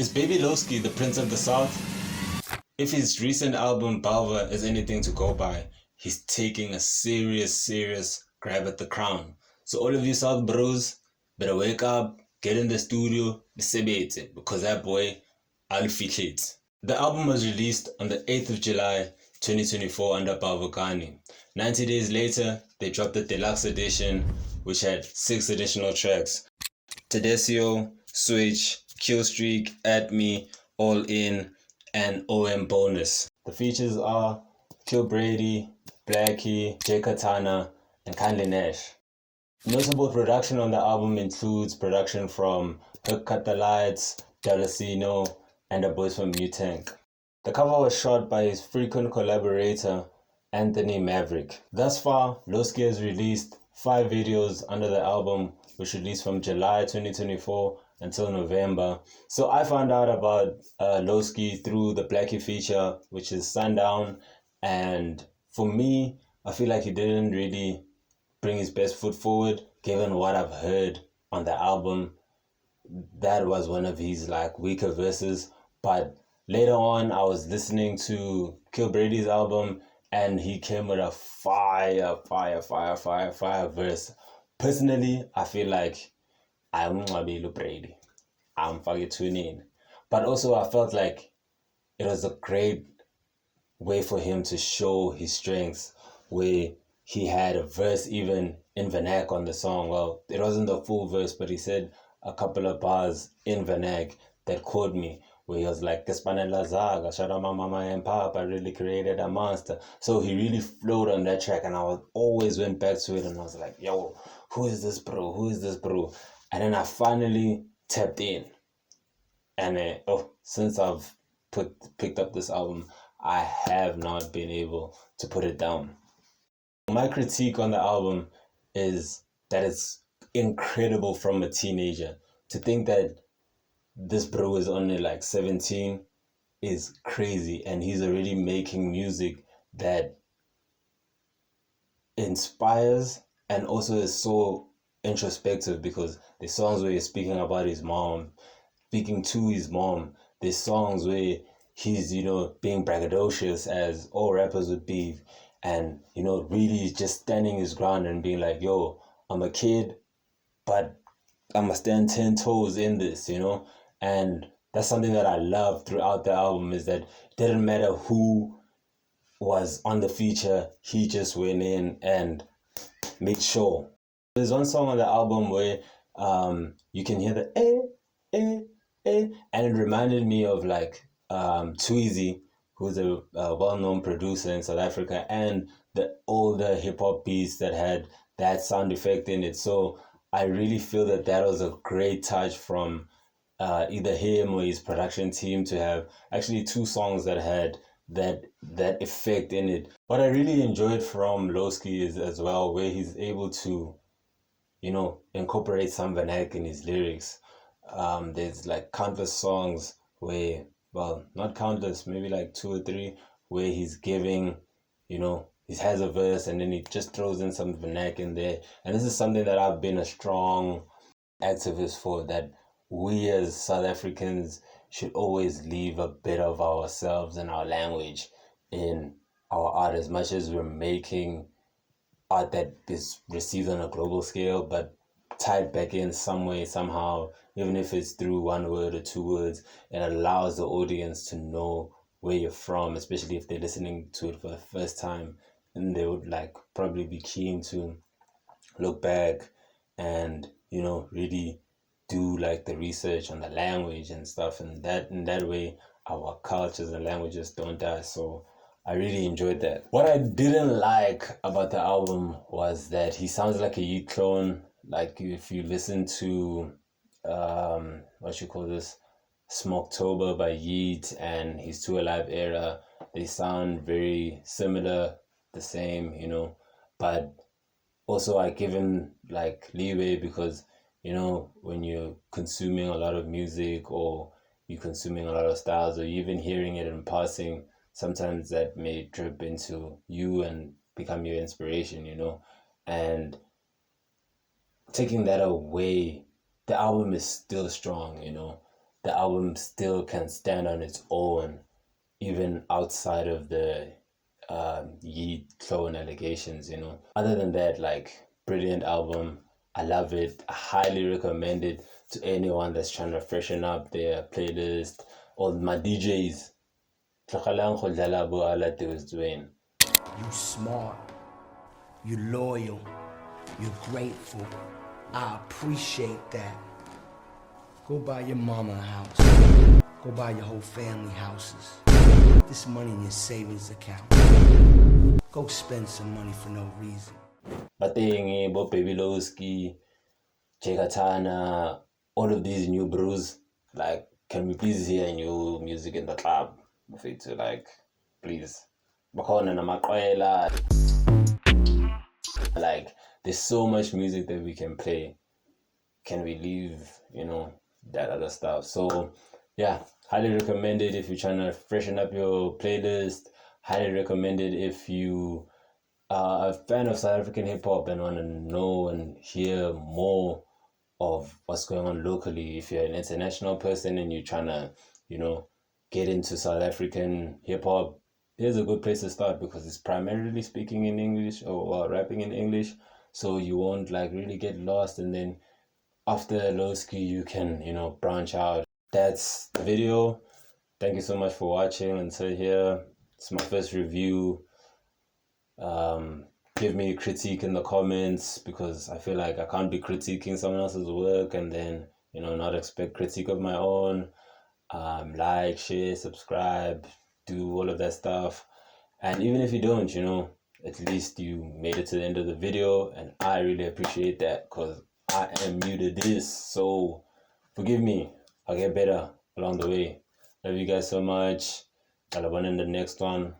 Is Baby Lowski the Prince of the South? If his recent album Balva is anything to go by, he's taking a serious grab at the crown. So all of you South bros, better wake up, get in the studio, sebete, because that boy, I'll feel it. The album was released on the 8th of July 2024 under Balva. 90 days later, they dropped the Deluxe edition, which had 6 additional tracks. Tedesio, Switch, Killstreak, At Me, All In, and OM Bonus. The features are Kill Brady, Blackie, Jay Katana, and Kindly Nash. Notable production on the album includes production from Hook Cut the Lights, Dalasino, and the boys from New Tank. The cover was shot by his frequent collaborator, Anthony Maverick. Thus far, Lowski has released 5 videos under the album, which released from July 2024 until November. So I found out about Lowski through the Blackie feature, which is Sundown. And for me, I feel like he didn't really bring his best foot forward, given what I've heard on the album. That was one of his weaker verses. But later on, I was listening to Kill Brady's album, and he came with a fire verse. Personally, I feel like I'm Ngabelu Brady. I'm fucking tuning in. But also, I felt like it was a great way for him to show his strengths, where he had a verse even in vernac on the song. Well, it wasn't the full verse, but he said a couple of bars in vernac that caught me, where he was like, Kespanela Zaga, shout out my mama and papa, really created a monster. So he really flowed on that track, and I always went back to it, and I was like, yo, who is this bro? Who is this bro? And then I finally tapped in. And since I've picked up this album, I have not been able to put it down. My critique on the album is that it's incredible from a teenager. To think that this bro is only 17 is crazy, and he's already making music that inspires and also is so introspective, because the songs where he's speaking about his mom, speaking to his mom, there's songs where he's, being braggadocious as all rappers would be, and, really just standing his ground and being like, yo, I'm a kid, but I must stand 10 toes in this, and that's something that I love throughout the album, is that it didn't matter who was on the feature, he just went in and made sure. There's one song on the album where you can hear the and it reminded me of Tweezy, who's a well-known producer in South Africa, and the older hip-hop beats that had that sound effect in it. So I really feel that was a great touch from either him or his production team to have actually 2 songs that had that effect in it. What I really enjoyed from Lowski is as well where he's able to, incorporate some vernac in his lyrics. There's countless songs where, well, not countless, maybe 2 or 3, where he's giving, he has a verse and then he just throws in some vernac in there. And this is something that I've been a strong activist for, that we as South Africans should always leave a bit of ourselves and our language in our art, as much as we're making art that is received on a global scale, but tied back in some way, somehow, even if it's through 1 word or 2 words. It allows the audience to know where you're from, especially if they're listening to it for the first time, and they would probably be keen to look back and really do the research on the language and stuff, and in that way our cultures and languages don't die. So I really enjoyed that. What I didn't like about the album was that he sounds like a Yeet clone. If you listen to Smoketober by Yeet and his Too Alive era, they sound very similar, the same, but also I give him leeway, because when you're consuming a lot of music, or you're consuming a lot of styles, or you're even hearing it in passing, sometimes that may drip into you and become your inspiration, and taking that away, the album is still strong, the album still can stand on its own, even outside of the Yeet clone allegations, you know. Other than that, like, brilliant album. I love it. I highly recommend it to anyone that's trying to freshen up their playlist. All my DJs. You smart, you loyal, you're grateful. I appreciate that. Go buy your mama a house. Go buy your whole family houses. Put this money in your savings account. Go spend some money for no reason. Batengi, Bo Babyloski, Chegatana, all of these new brews, like, can we please hear new music in the club? To, like, please. Like, there's so much music that we can play. Can we leave, you know, that other stuff? So yeah, highly recommend it if you're trying to freshen up your playlist. Highly recommend it if you are a fan of South African hip hop and want to know and hear more of what's going on locally. If you're an international person and you're trying to, you know, get into South African hip hop, here's a good place to start because it's primarily speaking in English or rapping in English, so you won't like really get lost. And then after Lowski, you can, you know, branch out. That's the video. Thank you so much for watching until here. It's my first review. Give me a critique in the comments because I feel like I can't be critiquing someone else's work and then, you know, not expect critique of my own. Like, share, subscribe, do all of that stuff. And even if you don't, you know, at least you made it to the end of the video, and I really appreciate that because I am new to this. So forgive me. I'll get better along the way. Love you guys so much. I'll in the next one.